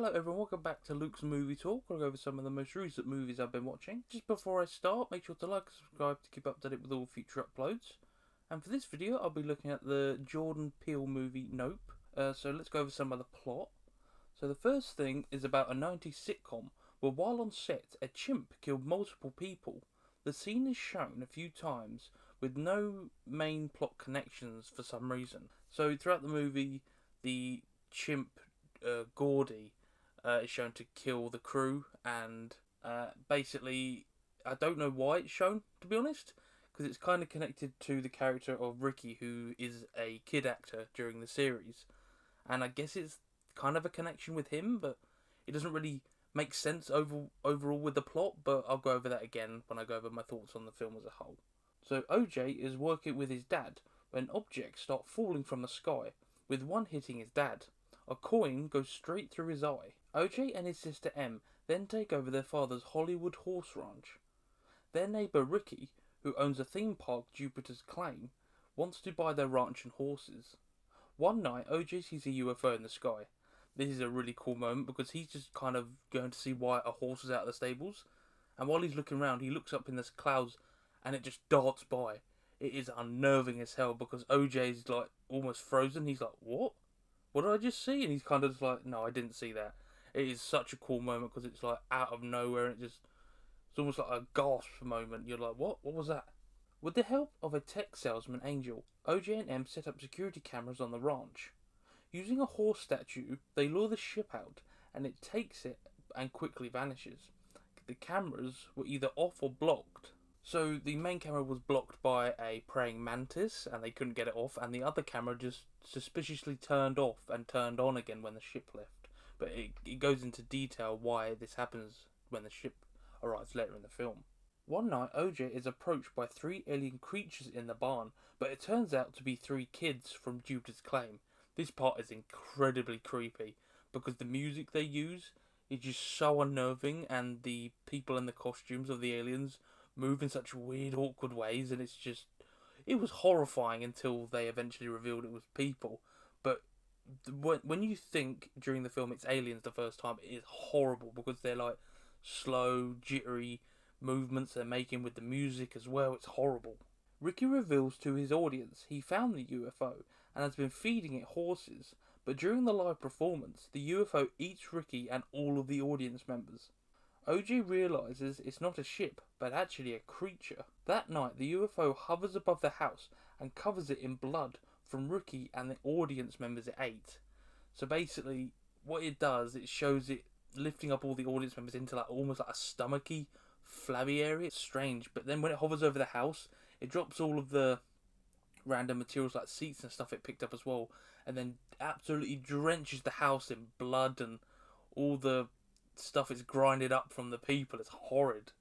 Hello everyone, welcome back to Luke's Movie Talk. I'll go over some of the most recent movies I've been watching. Just before I start, make sure to like and subscribe to keep up to date with all future uploads. And for this video, I'll be looking at the Jordan Peele movie Nope. So let's go over some of the plot. So the first thing is about a 90s sitcom where while on set, a chimp killed multiple people. The scene is shown a few times with no main plot connections for some reason. So throughout the movie, the chimp Gordy is shown to kill the crew, and basically, I don't know why it's shown, to be honest, because it's kind of connected to the character of Ricky, who is a kid actor during the series, and I guess it's kind of a connection with him, but it doesn't really make sense overall with the plot, but I'll go over that again when I go over my thoughts on the film as a whole. So OJ is working with his dad when objects start falling from the sky, with one hitting his dad. A coin goes straight through his eye. OJ and his sister M then take over their father's Hollywood horse ranch. Their neighbour Ricky, who owns a theme park Jupiter's Claim, wants to buy their ranch and horses. One night, OJ sees a UFO in the sky. This is a really cool moment because he's just kind of going to see why a horse is out of the stables. And while he's looking around, he looks up in the clouds and it just darts by. It is unnerving as hell because OJ's like almost frozen. He's like, what? What did I just see? And he's kind of just like, no, I didn't see that. It is such a cool moment because it's like out of nowhere and it's almost like a gasp moment. You're like, what? What was that? With the help of a tech salesman, Angel, OJ and M set up security cameras on the ranch. Using a horse statue, they lure the ship out and it takes it and quickly vanishes. The cameras were either off or blocked. So the main camera was blocked by a praying mantis and they couldn't get it off, and the other camera just suspiciously turned off and turned on again when the ship left. But it goes into detail why this happens when the ship arrives later in the film. One night, OJ is approached by 3 alien creatures in the barn, but it turns out to be 3 kids from Jupiter's Claim. This part is incredibly creepy because the music they use is just so unnerving, and the people in the costumes of the aliens move in such weird, awkward ways, and it was horrifying until they eventually revealed it was people. But when you think during the film it's aliens the first time, it is horrible because they're like slow, jittery movements they're making with the music as well. It's horrible. Ricky reveals to his audience he found the UFO and has been feeding it horses, but during the live performance, the UFO eats Ricky and all of the audience members. OJ realizes it's not a ship, but actually a creature. That night, the UFO hovers above the house and covers it in blood from Ricky and the audience members it ate. So basically, what it does, it shows it lifting up all the audience members into like almost like a stomachy, flabby area. It's strange, but then when it hovers over the house, it drops all of the random materials like seats and stuff it picked up as well, and then absolutely drenches the house in blood, and all the stuff is grinded up from the people. It's horrid.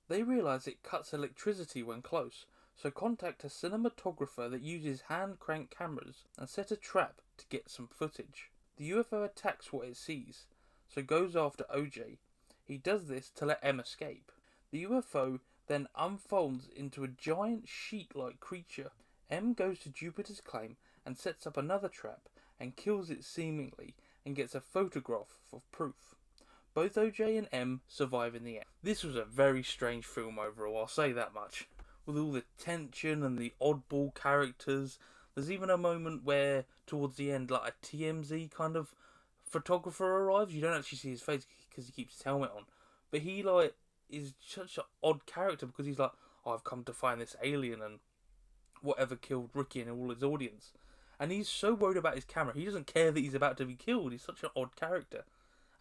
They realise it cuts electricity when close, so contact a cinematographer that uses hand crank cameras and set a trap to get some footage. The UFO attacks what it sees, so goes after OJ. He does this to let M escape. The UFO then unfolds into a giant sheet-like creature. M goes to Jupiter's Claim and sets up another trap and kills it seemingly and gets a photograph of proof. Both OJ and M survive in the end. This was a very strange film overall, I'll say that much. With all the tension and the oddball characters. There's even a moment where, towards the end, like a TMZ kind of photographer arrives. You don't actually see his face because he keeps his helmet on. But he, like, is such an odd character because he's like, oh, I've come to find this alien and whatever killed Ricky and all his audience. And he's so worried about his camera, he doesn't care that he's about to be killed. He's such an odd character.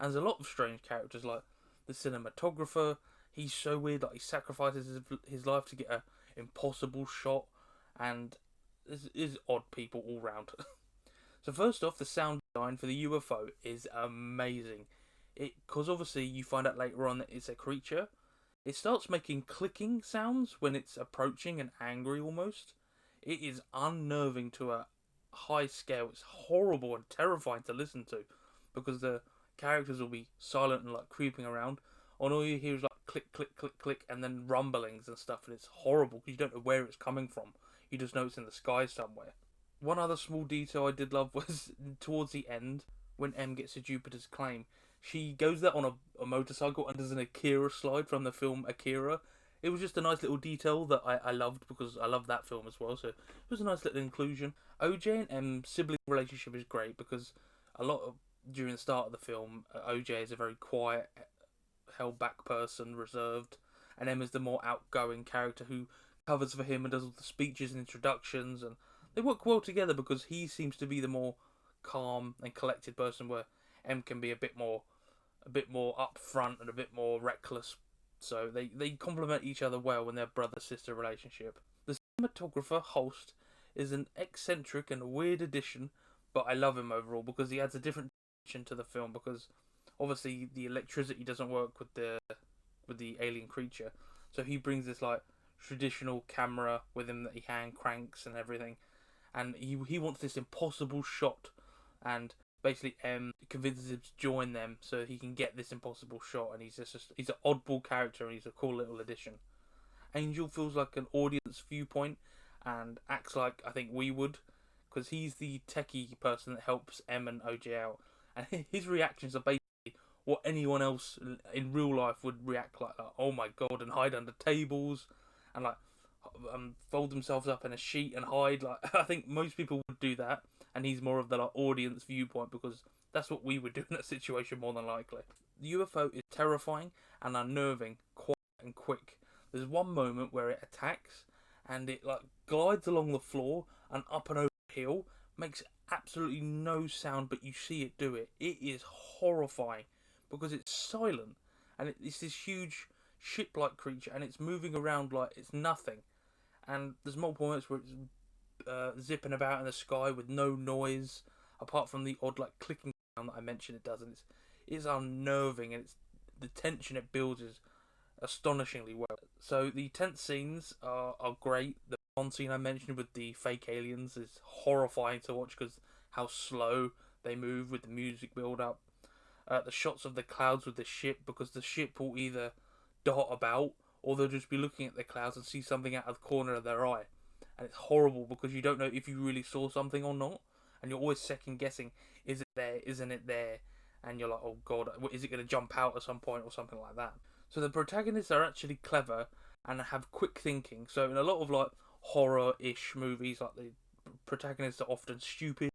And there's a lot of strange characters, like the cinematographer. He's so weird, like he sacrifices his life to get a impossible shot, and there's odd people all round. So first off, the sound design for the UFO is amazing. Because obviously you find out later on that it's a creature. It starts making clicking sounds when it's approaching and angry almost. It is unnerving to a high scale. It's horrible and terrifying to listen to because the characters will be silent and like creeping around, and all you hear is like click, click, click, click, and then rumblings and stuff, and it's horrible because you don't know where it's coming from. You just know it's in the sky somewhere. One other small detail I did love was towards the end, when M gets to Jupiter's Claim, She goes there on a motorcycle and does an Akira slide from the film Akira. It was just a nice little detail that I loved because I love that film as well. So it was a nice little inclusion. OJ and M's sibling relationship is great because a lot of during the start of the film, OJ is a very quiet, held back person, reserved, and Emma's the more outgoing character who covers for him and does all the speeches and introductions, and they work well together because he seems to be the more calm and collected person, where M can be a bit more upfront and a bit more reckless. So they complement each other well in their brother-sister relationship. The cinematographer Holst is an eccentric and weird addition, but I love him overall because he adds a different dimension to the film. Because obviously the electricity doesn't work with the alien creature, so he brings this like traditional camera with him that he hand cranks and everything, and he wants this impossible shot, and basically convinces him to join them so he can get this impossible shot, and he's an oddball character and he's a cool little addition. Angel feels like an audience viewpoint and acts like I think we would, because he's the techie person that helps M and OJ out, and his reactions are basically what anyone else in real life would react like oh my god, and hide under tables and like fold themselves up in a sheet and hide. Like I think most people would do that, and he's more of the like audience viewpoint because that's what we would do in that situation more than likely. The UFO is terrifying and unnerving, quiet and quick. There's one moment where it attacks and it like glides along the floor and up and over a hill, makes absolutely no sound, but you see it do it. It is horrifying because it's silent and it's this huge ship-like creature and it's moving around like it's nothing. And there's multiple moments where it's zipping about in the sky with no noise apart from the odd like clicking sound that I mentioned it does, and it's unnerving, and it's the tension it builds is astonishingly well. So the tense scenes are great. The one scene I mentioned with the fake aliens is horrifying to watch because how slow they move with the music build up. The shots of the clouds with the ship, because the ship will either dart about or they'll just be looking at the clouds and see something out of the corner of their eye. And it's horrible because you don't know if you really saw something or not. And you're always second guessing, is it there, isn't it there? And you're like, oh god, is it going to jump out at some point or something like that? So the protagonists are actually clever and have quick thinking. So in a lot of like horror-ish movies, like the protagonists are often stupid,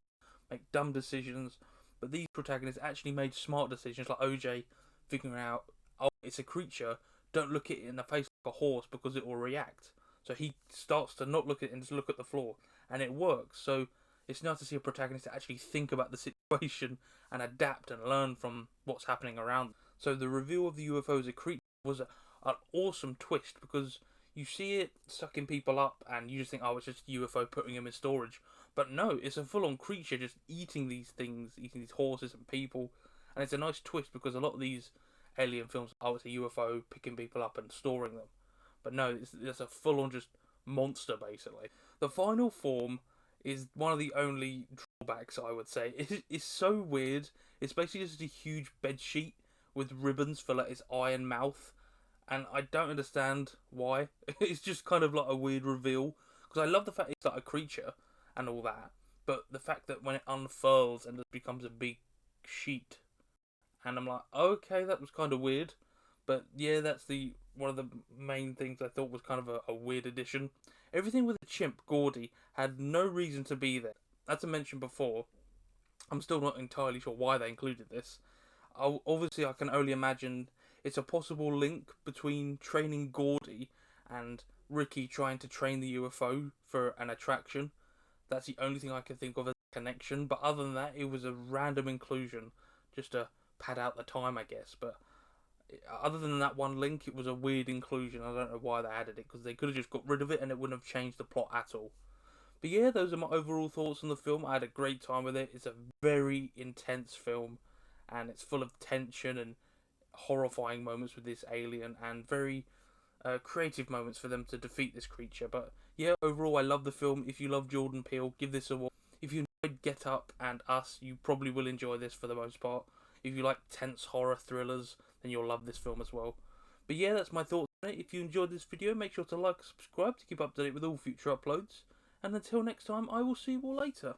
make dumb decisions. But these protagonists actually made smart decisions, like OJ figuring out, oh, it's a creature, don't look it in the face like a horse because it will react. So he starts to not look at it and just look at the floor, and it works. So it's nice to see a protagonist to actually think about the situation and adapt and learn from what's happening around them. So the reveal of the UFO as a creature was an awesome twist because you see it sucking people up and you just think, oh, it's just a UFO putting them in storage. But no, it's a full-on creature just eating these things, eating these horses and people. And it's a nice twist because a lot of these alien films, oh, it's a UFO picking people up and storing them. But no, it's a full-on just monster, basically. The final form is one of the only drawbacks, I would say. It's so weird. It's basically just a huge bed sheet with ribbons for like its eye and mouth. And I don't understand why. It's just kind of like a weird reveal. Because I love the fact it's like a creature and all that. But the fact that when it unfurls and it becomes a big sheet. And I'm like, okay, that was kind of weird. But yeah, that's one of the main things I thought was kind of a weird addition. Everything with the chimp, Gordy, had no reason to be there. As I mentioned before, I'm still not entirely sure why they included this. Obviously, I can only imagine it's a possible link between training Gordy and Ricky trying to train the UFO for an attraction. That's the only thing I can think of as a connection. But other than that, it was a random inclusion just to pad out the time, I guess. But other than that one link, it was a weird inclusion. I don't know why they added it, because they could have just got rid of it and it wouldn't have changed the plot at all. But yeah, those are my overall thoughts on the film. I had a great time with it. It's a very intense film, and it's full of tension and horrifying moments with this alien, and very creative moments for them to defeat this creature. But yeah, overall, I love the film. If you love Jordan Peele, give this a watch. If you enjoyed Get Up and Us, you probably will enjoy this for the most part. If you like tense horror thrillers, then you'll love this film as well. But yeah, that's my thoughts on it. If you enjoyed this video, make sure to like and subscribe to keep up to date with all future uploads. And until next time, I will see you all later.